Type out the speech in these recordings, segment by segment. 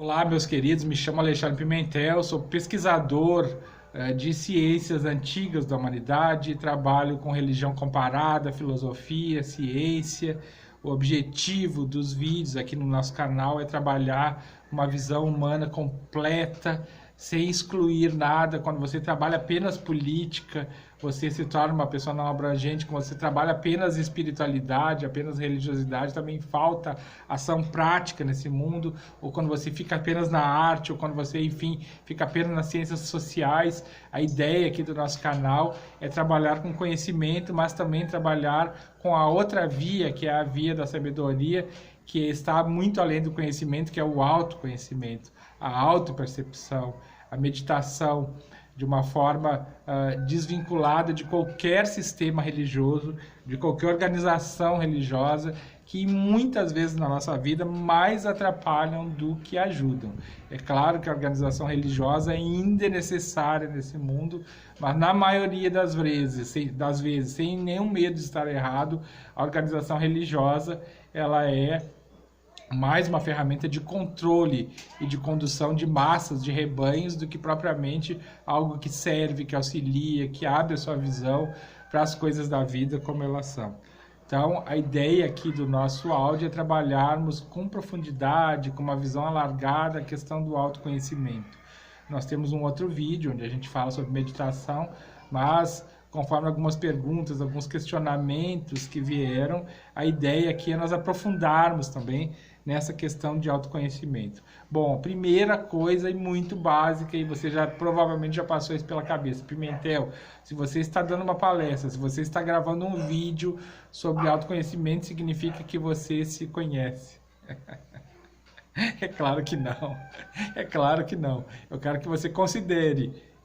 Olá, meus queridos, me chamo Alexandre Pimentel, sou pesquisador de ciências antigas da humanidade, trabalho com religião comparada, filosofia, ciência. O objetivo dos vídeos aqui no nosso canal é trabalhar uma visão humana completa, sem excluir nada. Quando você trabalha apenas política, você se torna uma pessoa não abrangente. Quando você trabalha apenas espiritualidade, apenas religiosidade, também falta ação prática nesse mundo. Ou quando você fica apenas na arte, ou quando você, enfim, fica apenas nas ciências sociais. A ideia aqui do nosso canal é trabalhar com conhecimento, mas também trabalhar com a outra via, que é a via da sabedoria, que está muito além do conhecimento, que é o autoconhecimento, a autopercepção, a meditação de uma forma desvinculada de qualquer sistema religioso, de qualquer organização religiosa, que muitas vezes na nossa vida mais atrapalham do que ajudam. É claro que a organização religiosa ainda é necessária nesse mundo, mas na maioria das vezes, sem nenhum medo de estar errado, a organização religiosa ela é mais uma ferramenta de controle e de condução de massas, de rebanhos, do que propriamente algo que serve, que auxilia, que abre a sua visão para as coisas da vida como elas são. Então, a ideia aqui do nosso áudio é trabalharmos com profundidade, com uma visão alargada, a questão do autoconhecimento. Nós temos um outro vídeo onde a gente fala sobre meditação, mas conforme algumas perguntas, alguns questionamentos que vieram, a ideia aqui é nós aprofundarmos também nessa questão de autoconhecimento. Bom, primeira coisa e muito básica, e você já provavelmente já passou isso pela cabeça, Pimentel, se você está dando uma palestra, se você está gravando um vídeo sobre autoconhecimento, significa que você se conhece. É claro que não, é claro que não. Eu quero que você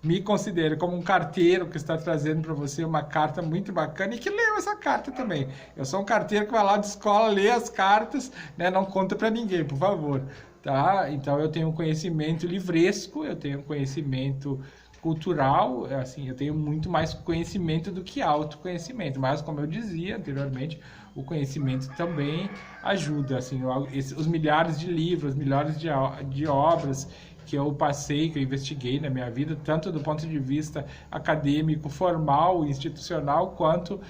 me considere como um carteiro que está trazendo para você uma carta muito bacana e que leu essa carta também. Eu sou um carteiro que vai lá de escola, lê as cartas, né? Não conta para ninguém, por favor. Tá? Então eu tenho um conhecimento livresco, eu tenho um conhecimento cultural, assim, eu tenho muito mais conhecimento do que autoconhecimento, mas como eu dizia anteriormente, o conhecimento também ajuda, assim, os milhares de livros, milhares de obras que eu passei, que eu investiguei na minha vida, tanto do ponto de vista acadêmico, formal, institucional, quanto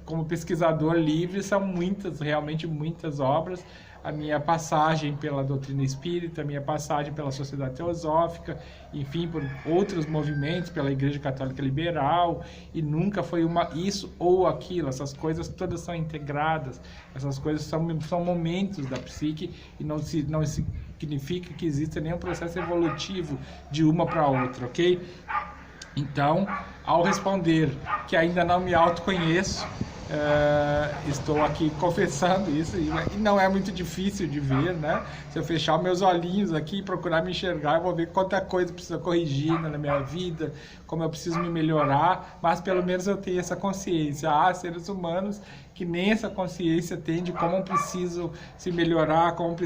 como pesquisador livre, são muitas, realmente muitas obras. A minha passagem pela doutrina espírita, a minha passagem pela sociedade teosófica, enfim, por outros movimentos, pela Igreja Católica Liberal, e nunca foi isso ou aquilo. Essas coisas todas são integradas, essas coisas são momentos da psique, e não significa que exista nenhum processo evolutivo de uma para outra, ok? Então, ao responder que ainda não me autoconheço, estou aqui confessando isso, e não é muito difícil de ver, né? Se eu fechar meus olhinhos aqui e procurar me enxergar, eu vou ver quanta coisa precisa corrigir na minha vida, como eu preciso me melhorar, mas pelo menos eu tenho essa consciência. Há seres humanos que nem essa consciência têm de como precisam se melhorar, como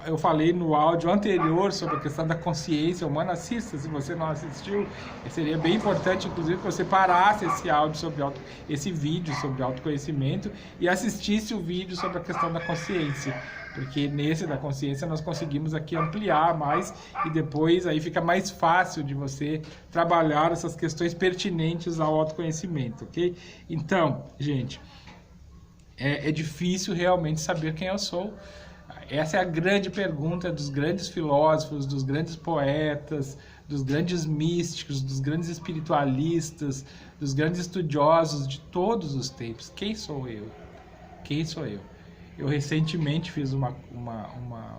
eu falei no áudio anterior sobre a questão da consciência humana. Assista, se você não assistiu, seria bem importante, inclusive, que você parasse esse vídeo sobre autoconhecimento e assistisse o vídeo sobre a questão da consciência, porque nesse da consciência nós conseguimos aqui ampliar mais, e depois aí fica mais fácil de você trabalhar essas questões pertinentes ao autoconhecimento, ok? Então, gente, é difícil realmente saber quem eu sou. Essa é a grande pergunta dos grandes filósofos, dos grandes poetas, dos grandes místicos, dos grandes espiritualistas, dos grandes estudiosos de todos os tempos. Quem sou eu? Quem sou eu? Eu recentemente fiz uma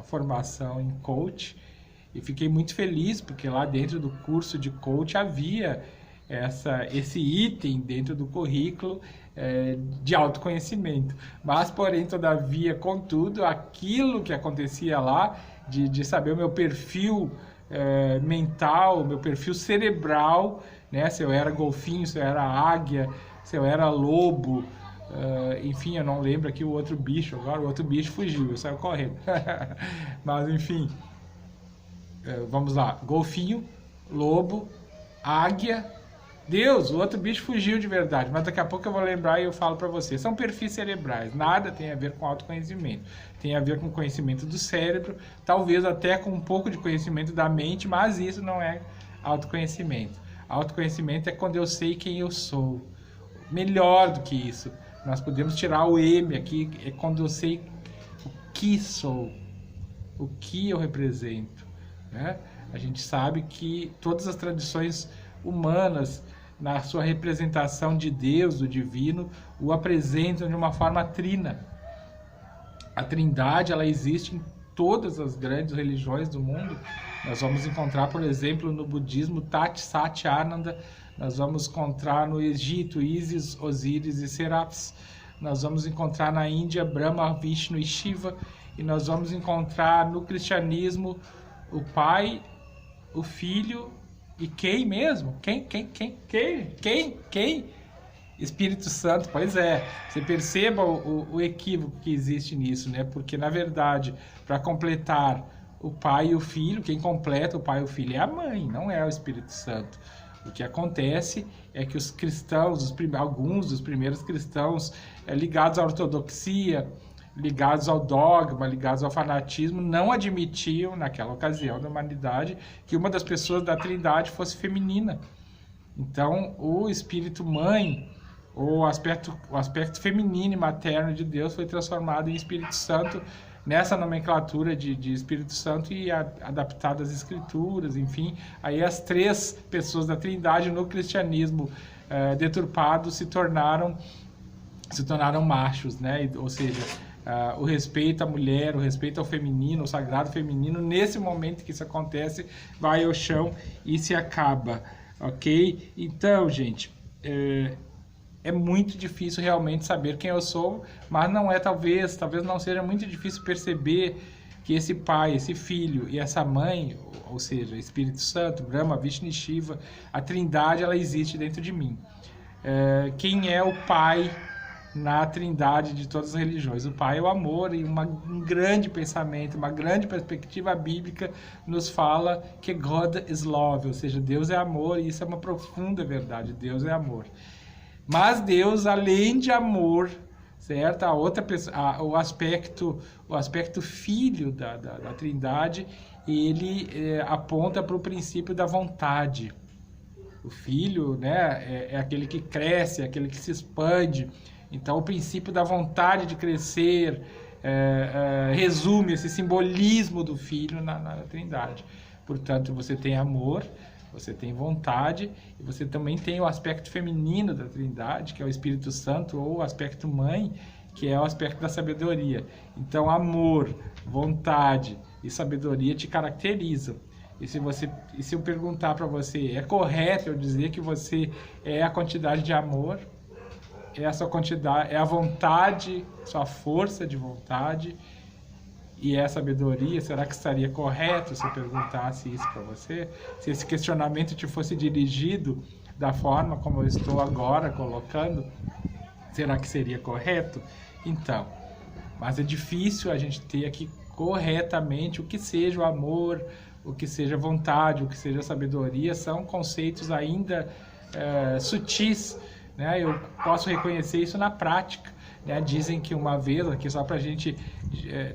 formação em coach e fiquei muito feliz, porque lá dentro do curso de coach havia esse item dentro do currículo de autoconhecimento, mas porém, todavia, contudo, aquilo que acontecia lá, de saber o meu perfil mental, o meu perfil cerebral, né? Se eu era golfinho, se eu era águia, se eu era lobo, enfim, eu não lembro aqui o outro bicho, agora o outro bicho fugiu, eu saio correndo, mas enfim, vamos lá, golfinho, lobo, águia, Deus, o outro bicho fugiu de verdade, mas daqui a pouco eu vou lembrar e eu falo para você. São perfis cerebrais, nada tem a ver com autoconhecimento. Tem a ver com conhecimento do cérebro, talvez até com um pouco de conhecimento da mente, mas isso não é autoconhecimento. Autoconhecimento é quando eu sei quem eu sou. Melhor do que isso, nós podemos tirar o M aqui, é quando eu sei o que sou, o que eu represento, né? A gente sabe que todas as tradições humanas, na sua representação de Deus, do divino, o apresentam de uma forma trina. A trindade, ela existe em todas as grandes religiões do mundo. Nós vamos encontrar, por exemplo, no budismo, Tat, Sat, Ananda. Nós vamos encontrar no Egito, Ísis, Osíris e Serapis. Nós vamos encontrar na Índia, Brahma, Vishnu e Shiva. E nós vamos encontrar no cristianismo o Pai, o Filho e quem mesmo? Quem? Espírito Santo. Pois é, você perceba o equívoco que existe nisso, né? Porque, na verdade, para completar o Pai e o Filho, quem completa o Pai e o Filho é a Mãe, não é o Espírito Santo. O que acontece é que os cristãos, alguns dos primeiros cristãos ligados à ortodoxia, ligados ao dogma, ligados ao fanatismo, não admitiam, naquela ocasião da humanidade, que uma das pessoas da Trindade fosse feminina. Então, o Espírito Mãe, o aspecto feminino e materno de Deus foi transformado em Espírito Santo, nessa nomenclatura de Espírito Santo e adaptado às Escrituras, enfim. Aí as três pessoas da Trindade no cristianismo deturpado se tornaram machos, né? Ou seja, o respeito à mulher, o respeito ao feminino, o sagrado feminino, nesse momento que isso acontece, vai ao chão e se acaba, ok? Então, gente, é muito difícil realmente saber quem eu sou, mas não é, talvez não seja muito difícil perceber que esse pai, esse filho e essa mãe, ou seja, Espírito Santo, Brahma, Vishnu e Shiva, a Trindade, ela existe dentro de mim. Quem é o pai na Trindade de todas as religiões? O pai é o amor, e um grande pensamento, uma grande perspectiva bíblica nos fala que God is love, ou seja, Deus é amor, e isso é uma profunda verdade, Deus é amor. Mas Deus, além de amor, certo? O aspecto filho da Trindade, ele aponta para o princípio da vontade. O filho, né, é aquele que cresce, é aquele que se expande. Então, o princípio da vontade de crescer resume esse simbolismo do filho na Trindade. Portanto, você tem amor, você tem vontade, e você também tem o aspecto feminino da Trindade, que é o Espírito Santo, ou o aspecto mãe, que é o aspecto da sabedoria. Então, amor, vontade e sabedoria te caracterizam. E se eu perguntar para você, é correto eu dizer que você é a quantidade de amor? É a sua quantidade, é a vontade, sua força de vontade e é a sabedoria? Será que estaria correto se eu perguntasse isso para você? Se esse questionamento te fosse dirigido da forma como eu estou agora colocando, será que seria correto? Então, mas é difícil a gente ter aqui corretamente o que seja o amor, o que seja vontade, o que seja sabedoria. São conceitos ainda sutis, né? Eu posso reconhecer isso na prática, né? Dizem que uma vez, aqui só para a gente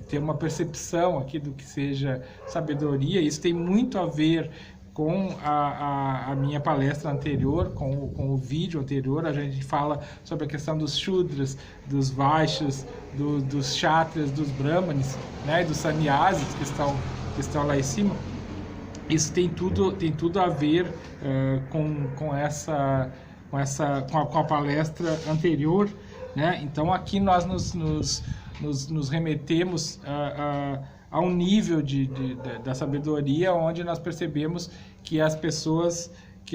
ter uma percepção aqui do que seja sabedoria, isso tem muito a ver com a minha palestra anterior, com o vídeo anterior. A gente fala sobre a questão dos Shudras, dos Vaishyas, dos Kshatras, dos Brahmanes, né? E dos Sannyasis que estão lá em cima. Isso tem tudo a ver com a palestra anterior, né? Então aqui nós nos remetemos a um nível da sabedoria onde nós percebemos que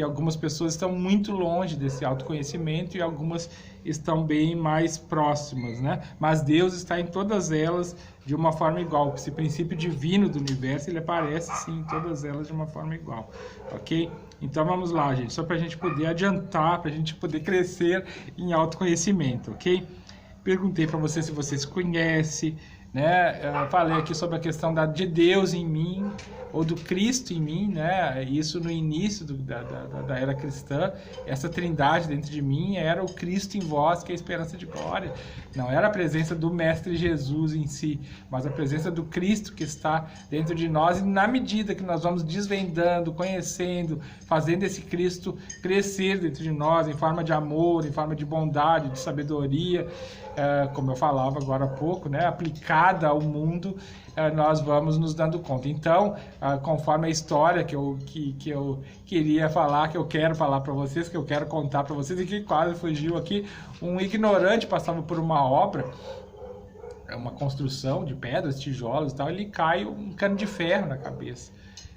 algumas pessoas estão muito longe desse autoconhecimento e algumas estão bem mais próximas, né? Mas Deus está em todas elas de uma forma igual. Esse princípio divino do universo, ele aparece sim em todas elas de uma forma igual, ok? Então vamos lá, gente, só para a gente poder adiantar, para a gente poder crescer em autoconhecimento, ok? Perguntei para você se você se conhece, né? Eu falei aqui sobre a questão de Deus em mim, ou do Cristo em mim, né? Isso no início da era cristã, essa trindade dentro de mim era o Cristo em vós, que é a esperança de glória. Não era a presença do Mestre Jesus em si, mas a presença do Cristo que está dentro de nós, e na medida que nós vamos desvendando, conhecendo, fazendo esse Cristo crescer dentro de nós, em forma de amor, em forma de bondade, de sabedoria, como eu falava agora há pouco, né, aplicada ao mundo, nós vamos nos dando conta. Então, conforme a história que eu queria falar, que eu quero falar para vocês, que eu quero contar para vocês, e que quase fugiu aqui, um ignorante passava por uma obra, uma construção de pedras, tijolos e tal, ele cai um cano de ferro na cabeça.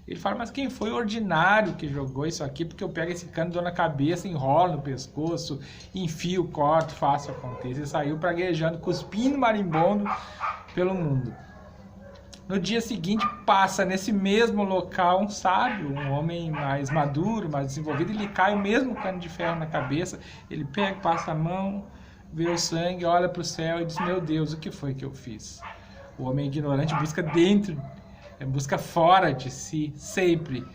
Ele fala, mas quem foi o ordinário que jogou isso aqui? Porque eu pego esse cano, dou na cabeça, enrolo no pescoço, enfio, corto, faço acontecer. E saiu praguejando, cuspindo marimbondo pelo mundo. No dia seguinte, passa nesse mesmo local um sábio, um homem mais maduro, mais desenvolvido, e lhe cai o mesmo cano de ferro na cabeça. Ele pega, passa a mão, vê o sangue, olha para o céu e diz, meu Deus, o que foi que eu fiz? O homem ignorante busca busca fora de si, sempre,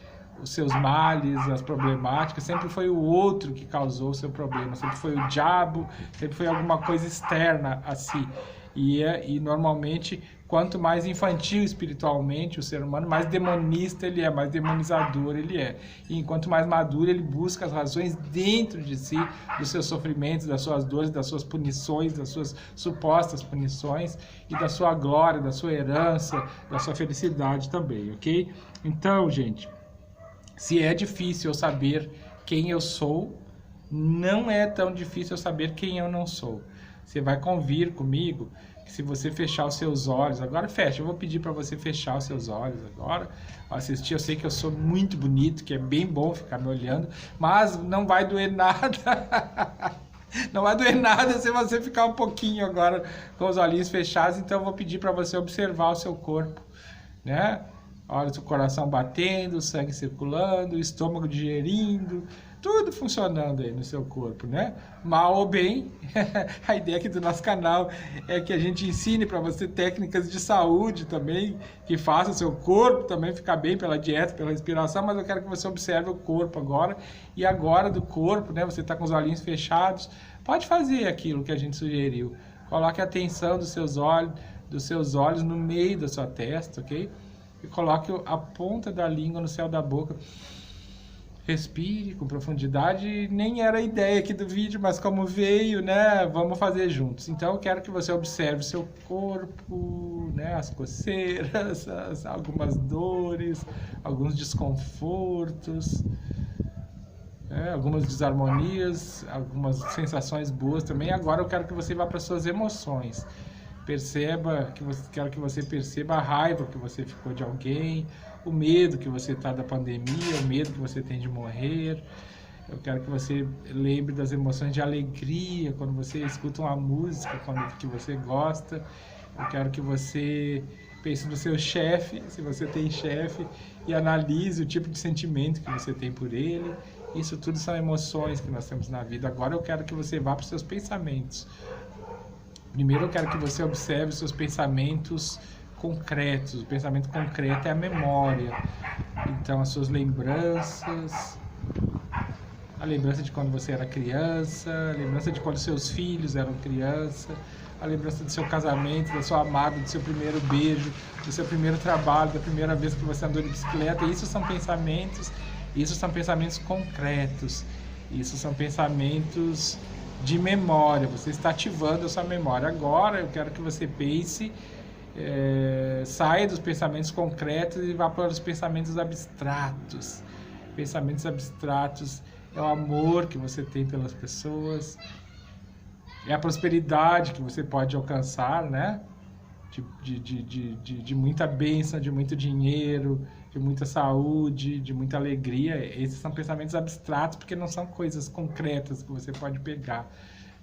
os seus males, as problemáticas, sempre foi o outro que causou o seu problema, sempre foi o diabo, sempre foi alguma coisa externa a si. E normalmente, quanto mais infantil espiritualmente o ser humano, mais demonista ele é, mais demonizador ele é. E enquanto mais maduro, ele busca as razões dentro de si, dos seus sofrimentos, das suas dores, das suas punições, das suas supostas punições, e da sua glória, da sua herança, da sua felicidade também, ok? Então, gente, se é difícil eu saber quem eu sou, não é tão difícil eu saber quem eu não sou. Você vai convir comigo que se você fechar os seus olhos, agora fecha, eu vou pedir para você fechar os seus olhos agora, assistir, eu sei que eu sou muito bonito, que é bem bom ficar me olhando, mas não vai doer nada, não vai doer nada se você ficar um pouquinho agora com os olhinhos fechados, então eu vou pedir para você observar o seu corpo, né? Olha o seu coração batendo, o sangue circulando, o estômago digerindo, tudo funcionando aí no seu corpo, né? Mal ou bem, a ideia aqui do nosso canal é que a gente ensine para você técnicas de saúde também, que faça o seu corpo também ficar bem pela dieta, pela respiração, mas eu quero que você observe o corpo agora, e agora do corpo, né? Você está com os olhinhos fechados, pode fazer aquilo que a gente sugeriu. Coloque a atenção dos seus olhos no meio da sua testa, ok? E coloque a ponta da língua no céu da boca. Respire com profundidade, nem era a ideia aqui do vídeo, mas como veio, né, vamos fazer juntos. Então eu quero que você observe o seu corpo, né, as coceiras, algumas dores, alguns desconfortos, algumas desarmonias, algumas sensações boas também. Agora eu quero que você vá para suas emoções. Quero que você perceba a raiva que você ficou de alguém, o medo que você está da pandemia, o medo que você tem de morrer. Eu quero que você lembre das emoções de alegria quando você escuta uma música que você gosta. Eu quero que você pense no seu chefe, se você tem chefe, e analise o tipo de sentimento que você tem por ele. Isso tudo são emoções que nós temos na vida. Agora eu quero que você vá para os seus pensamentos. Primeiro eu quero que você observe os seus pensamentos concretos. O pensamento concreto é a memória. Então, as suas lembranças, a lembrança de quando você era criança, a lembrança de quando seus filhos eram criança, a lembrança do seu casamento, da sua amada, do seu primeiro beijo, do seu primeiro trabalho, da primeira vez que você andou de bicicleta. Isso são pensamentos concretos. Isso são pensamentos de memória. Você está ativando a sua memória. Agora eu quero que você pense, saia dos pensamentos concretos e vá para os pensamentos abstratos. Pensamentos abstratos é o amor que você tem pelas pessoas, é a prosperidade que você pode alcançar, né? De muita bênção, de muito dinheiro, de muita saúde, de muita alegria. Esses são pensamentos abstratos, porque não são coisas concretas que você pode pegar,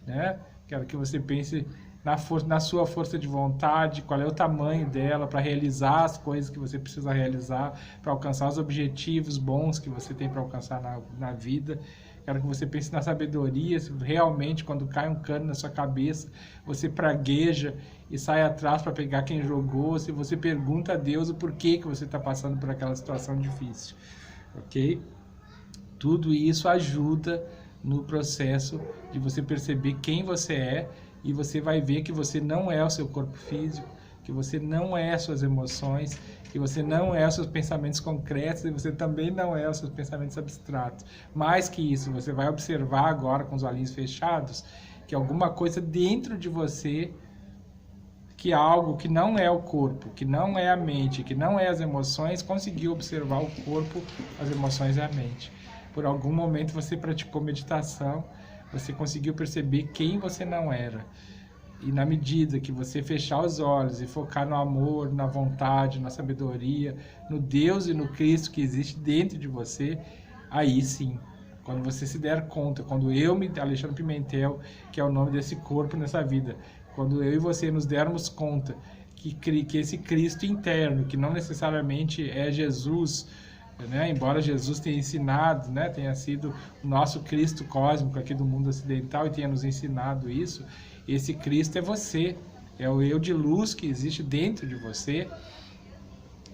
né? Quero que você pense na sua força de vontade, qual é o tamanho dela para realizar as coisas que você precisa realizar, para alcançar os objetivos bons que você tem para alcançar na vida. Quero que você pense na sabedoria, se realmente quando cai um cano na sua cabeça, você pragueja e sai atrás para pegar quem jogou, se você pergunta a Deus o porquê que você está passando por aquela situação difícil, ok? Tudo isso ajuda no processo de você perceber quem você é, e você vai ver que você não é o seu corpo físico, que você não é as suas emoções, que você não é os seus pensamentos concretos, e você também não é os seus pensamentos abstratos. Mais que isso, você vai observar agora com os olhinhos fechados que alguma coisa dentro de você, que algo que não é o corpo, que não é a mente, que não é as emoções, conseguiu observar o corpo, as emoções e a mente. Por algum momento você praticou meditação, você conseguiu perceber quem você não era. E na medida que você fechar os olhos e focar no amor, na vontade, na sabedoria, no Deus e no Cristo que existe dentro de você, aí sim, quando você se der conta, quando Alexandre Pimentel, que é o nome desse corpo nessa vida, quando eu e você nos dermos conta que esse Cristo interno, que não necessariamente é Jesus, né? Embora Jesus tenha ensinado, né? Tenha sido o nosso Cristo cósmico aqui do mundo ocidental e tenha nos ensinado isso, esse Cristo é você, é o eu de luz que existe dentro de você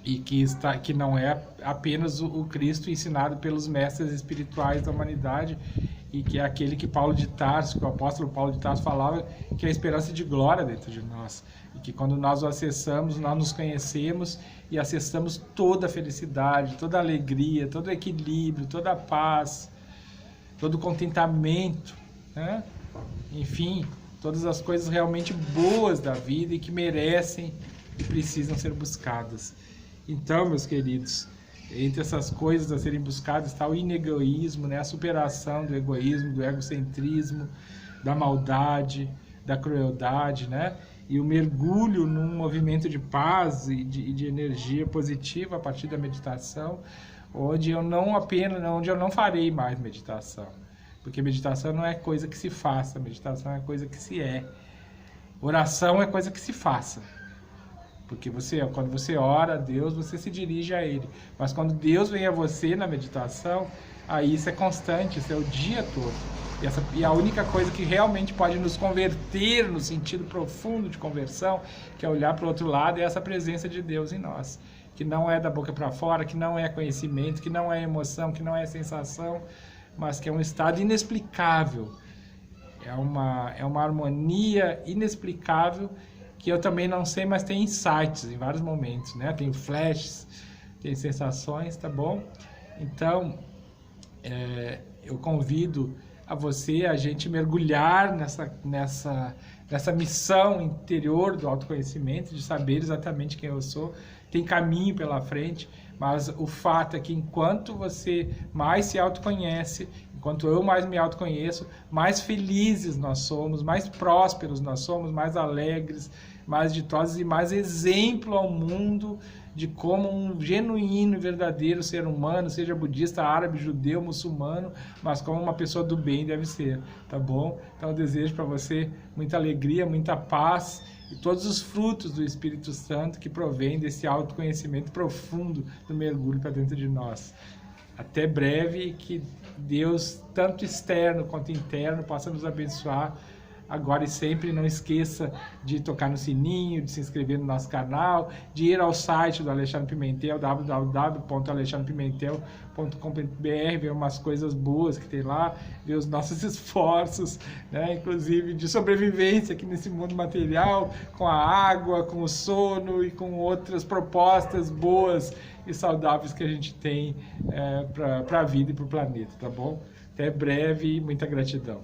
e que não é apenas o Cristo ensinado pelos mestres espirituais da humanidade, e que é aquele que Paulo de Tarso, que o apóstolo Paulo de Tarso falava, que é a esperança de glória dentro de nós, e que quando nós o acessamos, nós nos conhecemos e acessamos toda a felicidade, toda a alegria, todo o equilíbrio, toda a paz, todo o contentamento, né? Enfim, todas as coisas realmente boas da vida e que merecem e precisam ser buscadas. Então, meus queridos, entre essas coisas a serem buscadas está o inegoísmo, né? A superação do egoísmo, do egocentrismo, da maldade, da crueldade, né? E o mergulho num movimento de paz e de energia positiva a partir da meditação, onde eu não farei mais meditação. Porque meditação não é coisa que se faça, meditação é coisa que se é. Oração é coisa que se faça. Porque quando você ora a Deus, você se dirige a Ele. Mas quando Deus vem a você na meditação, aí isso é constante, isso é o dia todo. E a única coisa que realmente pode nos converter no sentido profundo de conversão, que é olhar para o outro lado, é essa presença de Deus em nós. Que não é da boca para fora, que não é conhecimento, que não é emoção, que não é sensação, mas que é um estado inexplicável. É uma harmonia inexplicável, que eu também não sei, mas tem insights em vários momentos, né? Tem flashes, tem sensações, tá bom? Então, eu convido a você, a gente mergulhar nessa missão interior do autoconhecimento, de saber exatamente quem eu sou. Tem caminho pela frente, mas o fato é que enquanto você mais se autoconhece, enquanto eu mais me autoconheço, mais felizes nós somos, mais prósperos nós somos, mais alegres, mais ditosos e mais exemplo ao mundo de como um genuíno e verdadeiro ser humano, seja budista, árabe, judeu, muçulmano, mas como uma pessoa do bem deve ser, tá bom? Então eu desejo para você muita alegria, muita paz e todos os frutos do Espírito Santo que provém desse autoconhecimento profundo do mergulho para dentro de nós. Até breve, e que Deus, tanto externo quanto interno, possa nos abençoar agora e sempre. Não esqueça de tocar no sininho, de se inscrever no nosso canal, de ir ao site do Alexandre Pimentel, www.alexandrepimentel.com.br, ver umas coisas boas que tem lá, ver os nossos esforços, né? Inclusive de sobrevivência aqui nesse mundo material, com a água, com o sono e com outras propostas boas e saudáveis que a gente tem para a vida e para o planeta, tá bom? Até breve e muita gratidão.